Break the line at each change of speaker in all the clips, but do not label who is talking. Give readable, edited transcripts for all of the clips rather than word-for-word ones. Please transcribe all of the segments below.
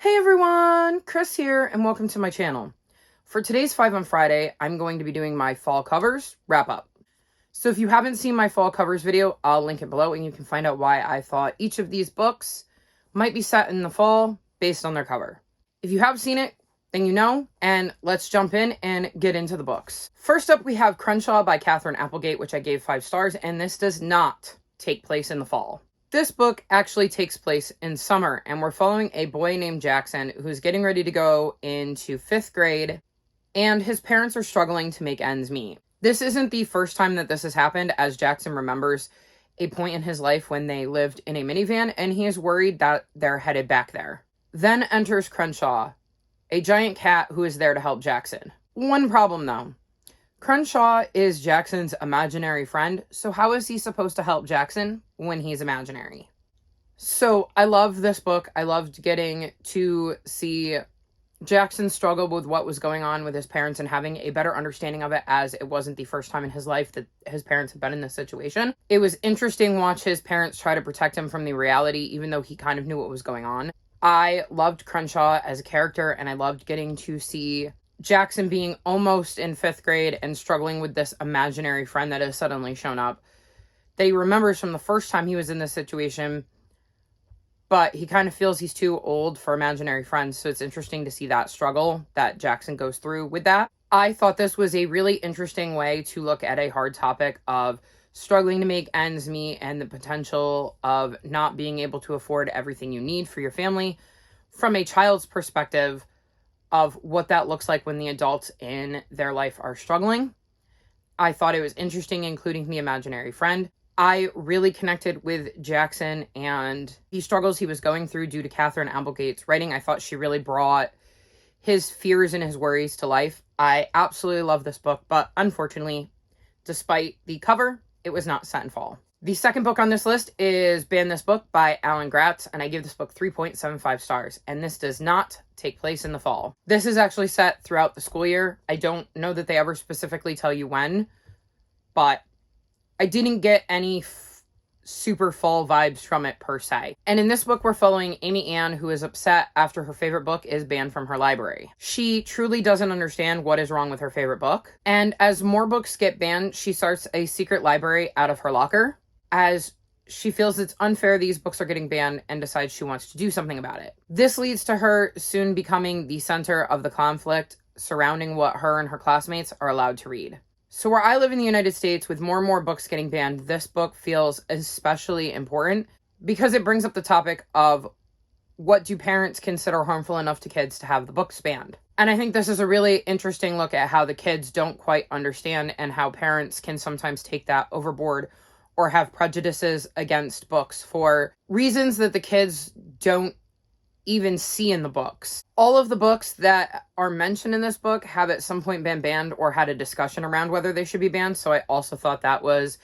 Hey everyone, Chris here, and welcome to my channel. For today's 5 on Friday, I'm going to be doing my fall covers wrap up. So if you haven't seen my fall covers video, I'll link it below and you can find out why I thought each of these books might be set in the fall based on their cover. If you have seen it, then you know, and let's jump in and get into the books. First up, we have Crenshaw by Katherine Applegate, which I gave 5 stars, and this does not take place in the fall. This book actually takes place in summer, and we're following a boy named Jackson who's getting ready to go into 5th grade, and his parents are struggling to make ends meet. This isn't the first time that this has happened, as Jackson remembers a point in his life when they lived in a minivan, and he is worried that they're headed back there. Then enters Crenshaw, a giant cat who is there to help Jackson. One problem though. Crenshaw is Jackson's imaginary friend, so how is he supposed to help Jackson when he's imaginary? So I love this book. I loved getting to see Jackson struggle with what was going on with his parents and having a better understanding of it, as it wasn't the first time in his life that his parents had been in this situation. It was interesting to watch his parents try to protect him from the reality, even though he kind of knew what was going on. I loved Crenshaw as a character, and I loved getting to see Jackson being almost in 5th grade and struggling with this imaginary friend that has suddenly shown up that he remembers from the first time he was in this situation, but he kind of feels he's too old for imaginary friends. So it's interesting to see that struggle that Jackson goes through with that. I thought this was a really interesting way to look at a hard topic of struggling to make ends meet and the potential of not being able to afford everything you need for your family from a child's perspective of what that looks like when the adults in their life are struggling. I thought it was interesting, including the imaginary friend. I really connected with Jackson and the struggles he was going through due to Katherine Applegate's writing. I thought she really brought his fears and his worries to life. I absolutely love this book, but unfortunately, despite the cover, it was not set in fall. The second book on this list is Ban This Book by Alan Gratz, and I give this book 3.75 stars, and this does not take place in the fall. This is actually set throughout the school year. I don't know that they ever specifically tell you when, but I didn't get any super fall vibes from it per se. And in this book, we're following Amy Ann, who is upset after her favorite book is banned from her library. She truly doesn't understand what is wrong with her favorite book, and as more books get banned, she starts a secret library out of her locker, as she feels it's unfair these books are getting banned and decides she wants to do something about it. This leads to her soon becoming the center of the conflict surrounding what her and her classmates are allowed to read. So where I live in the United States, with more and more books getting banned, this book feels especially important because it brings up the topic of what do parents consider harmful enough to kids to have the books banned. And I think this is a really interesting look at how the kids don't quite understand and how parents can sometimes take that overboard or have prejudices against books for reasons that the kids don't even see in the books. All of the books that are mentioned in this book have at some point been banned or had a discussion around whether they should be banned, so I also thought that was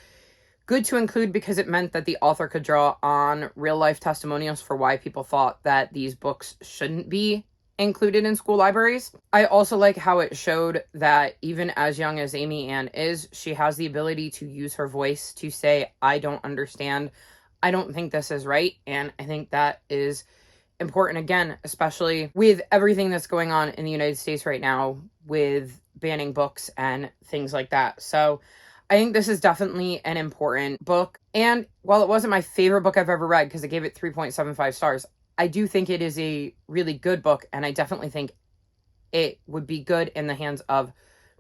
good to include because it meant that the author could draw on real-life testimonials for why people thought that these books shouldn't be included in school libraries. I also like how it showed that even as young as Amy Ann is, she has the ability to use her voice to say, I don't understand, I don't think this is right, and I think that is important, again, especially with everything that's going on in the United States right now with banning books and things like that. So I think this is definitely an important book, and while it wasn't my favorite book I've ever read because I gave it 3.75 stars, I do think it is a really good book, and I definitely think it would be good in the hands of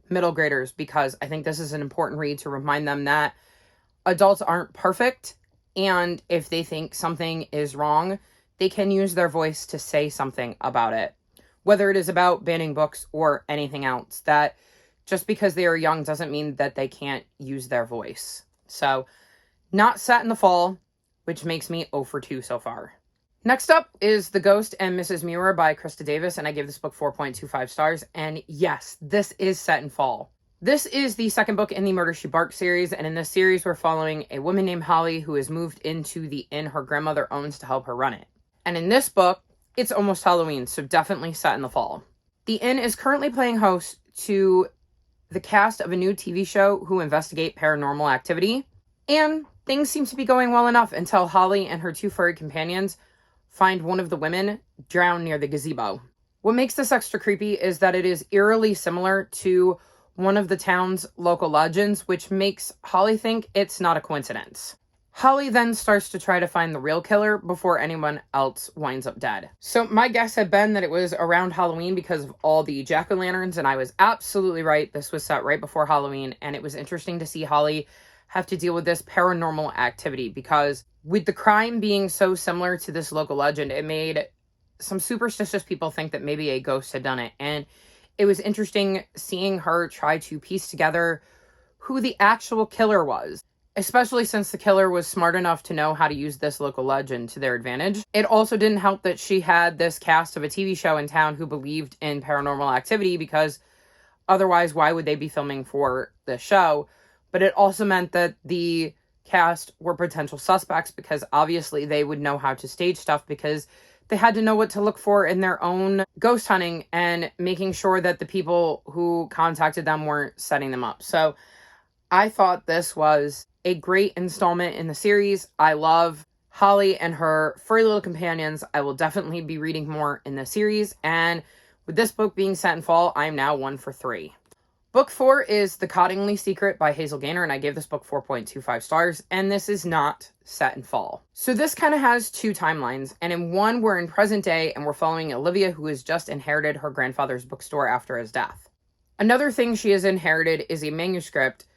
middle graders because I think this is an important read to remind them that adults aren't perfect, and if they think something is wrong, they can use their voice to say something about it, whether it is about banning books or anything else. That just because they are young doesn't mean that they can't use their voice. So, not set in the fall, which makes me 0 for 2 so far. Next up is The Ghost and Mrs Muir by Krista Davis, and I give this book 4.25 stars, and yes, this is set in fall. This is the second book in the Murder, She Barked series, and in this series we're following a woman named Holly who has moved into the inn her grandmother owns to help her run it. And in this book, it's almost Halloween, so definitely set in the fall. The inn is currently playing host to the cast of a new TV show who investigate paranormal activity, and things seem to be going well enough until Holly and her 2 furry companions find one of the women drowned near the gazebo. What makes this extra creepy is that it is eerily similar to one of the town's local legends, which makes Holly think it's not a coincidence. Holly then starts to try to find the real killer before anyone else winds up dead. So my guess had been that it was around Halloween because of all the jack-o'-lanterns, and I was absolutely right. This was set right before Halloween, and it was interesting to see Holly have to deal with this paranormal activity because with the crime being so similar to this local legend, it made some superstitious people think that maybe a ghost had done it. And it was interesting seeing her try to piece together who the actual killer was, especially since the killer was smart enough to know how to use this local legend to their advantage. It also didn't help that she had this cast of a TV show in town who believed in paranormal activity, because otherwise, why would they be filming for this show? But it also meant that the cast were potential suspects because obviously they would know how to stage stuff because they had to know what to look for in their own ghost hunting and making sure that the people who contacted them weren't setting them up. So I thought this was a great installment in the series. I love Holly and her furry little companions. I will definitely be reading more in the series. And with this book being set in fall, I'm now 1 for 3. Book 4 is The Cottingley Secret by Hazel Gaynor, and I gave this book 4.25 stars, and this is not set in fall. So this kind of has two timelines, and in one, we're in present day, and we're following Olivia, who has just inherited her grandfather's bookstore after his death. Another thing she has inherited is a manuscript,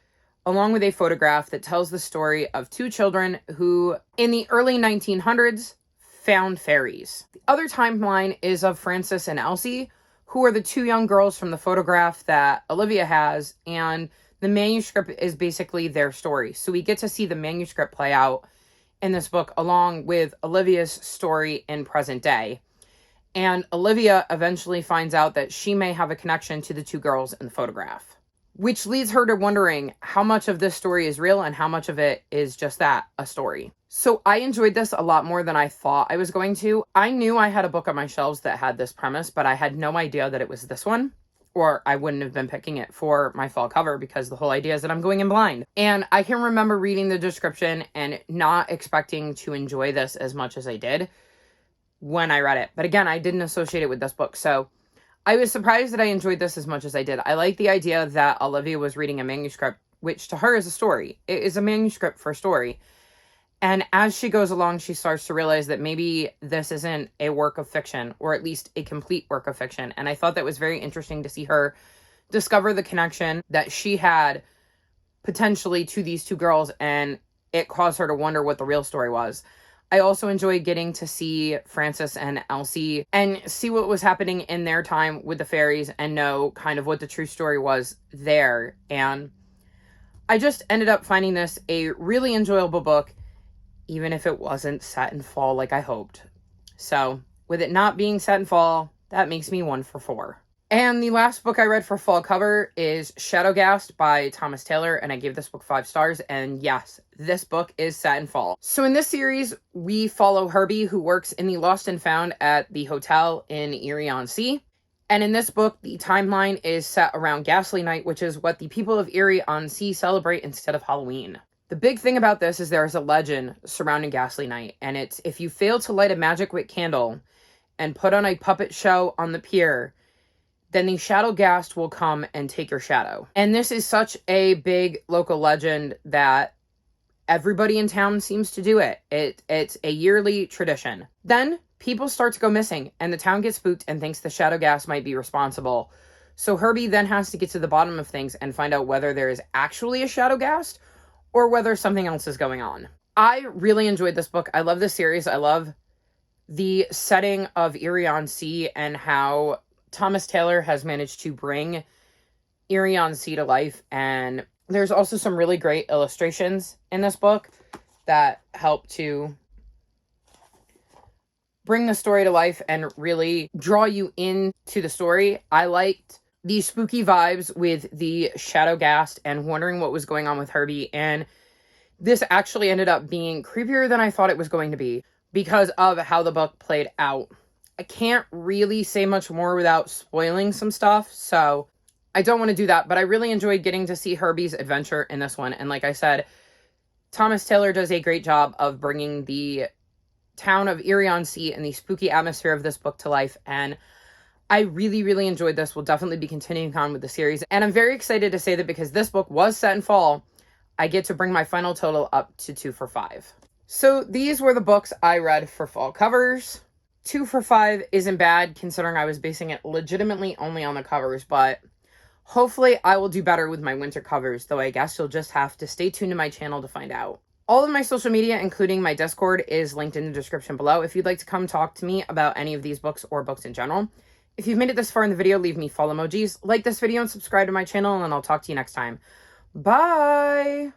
along with a photograph that tells the story of two children who, in the early 1900s, found fairies. The other timeline is of Frances and Elsie, who are the two young girls from the photograph that Olivia has, and the manuscript is basically their story. So we get to see the manuscript play out in this book along with Olivia's story in present day. And Olivia eventually finds out that she may have a connection to the two girls in the photograph, which leads her to wondering how much of this story is real and how much of it is just that, a story. So I enjoyed this a lot more than I thought I was going to. I knew I had a book on my shelves that had this premise, but I had no idea that it was this one, or I wouldn't have been picking it for my fall cover because the whole idea is that I'm going in blind. And I can remember reading the description and not expecting to enjoy this as much as I did when I read it. But again, I didn't associate it with this book, so I was surprised that I enjoyed this as much as I did. I like the idea that Olivia was reading a manuscript, which to her is a story. It is a manuscript for a story. And as she goes along, she starts to realize that maybe this isn't a work of fiction, or at least a complete work of fiction. And I thought that was very interesting to see her discover the connection that she had potentially to these two girls, and it caused her to wonder what the real story was. I also enjoyed getting to see Frances and Elsie and see what was happening in their time with the fairies and know kind of what the true story was there. And I just ended up finding this a really enjoyable book, even if it wasn't set in fall like I hoped. So with it not being set in fall, that makes me 1 for 4. And the last book I read for fall cover is Shadowgast by Thomas Taylor, and I gave this book 5 stars, and yes, this book is set in fall. So in this series, we follow Herbie, who works in the Lost and Found at the hotel in Erie-on-Sea. And in this book, the timeline is set around Ghastly Night, which is what the people of Erie-on-Sea celebrate instead of Halloween. The big thing about this is there is a legend surrounding Ghastly Night, and it's if you fail to light a magic wick candle and put on a puppet show on the pier, then the Shadowgast will come and take your shadow. And this is such a big local legend that everybody in town seems to do it. It's a yearly tradition. Then people start to go missing, and the town gets spooked and thinks the Shadowgast might be responsible. So Herbie then has to get to the bottom of things and find out whether there is actually a Shadowgast or whether something else is going on. I really enjoyed this book. I love this series. I love the setting of Erie-on-Sea and how Thomas Taylor has managed to bring Erie-on-Sea to life. And there's also some really great illustrations in this book that help to bring the story to life and really draw you into the story. I liked the spooky vibes with the Shadowgast and wondering what was going on with Herbie. And this actually ended up being creepier than I thought it was going to be because of how the book played out. I can't really say much more without spoiling some stuff, so I don't want to do that. But I really enjoyed getting to see Herbie's adventure in this one. And like I said, Thomas Taylor does a great job of bringing the town of Erie-on-Sea and the spooky atmosphere of this book to life, and I really, really enjoyed this. We'll definitely be continuing on with the series, and I'm very excited to say that because this book was set in fall, I get to bring my final total up to 2 for 5. So these were the books I read for fall covers. 2 for 5 isn't bad considering I was basing it legitimately only on the covers, but hopefully I will do better with my winter covers, though I guess you'll just have to stay tuned to my channel to find out. All of my social media, including my Discord, is linked in the description below if you'd like to come talk to me about any of these books or books in general. If you've made it this far in the video, leave me fall emojis, like this video, and subscribe to my channel, and I'll talk to you next time. Bye!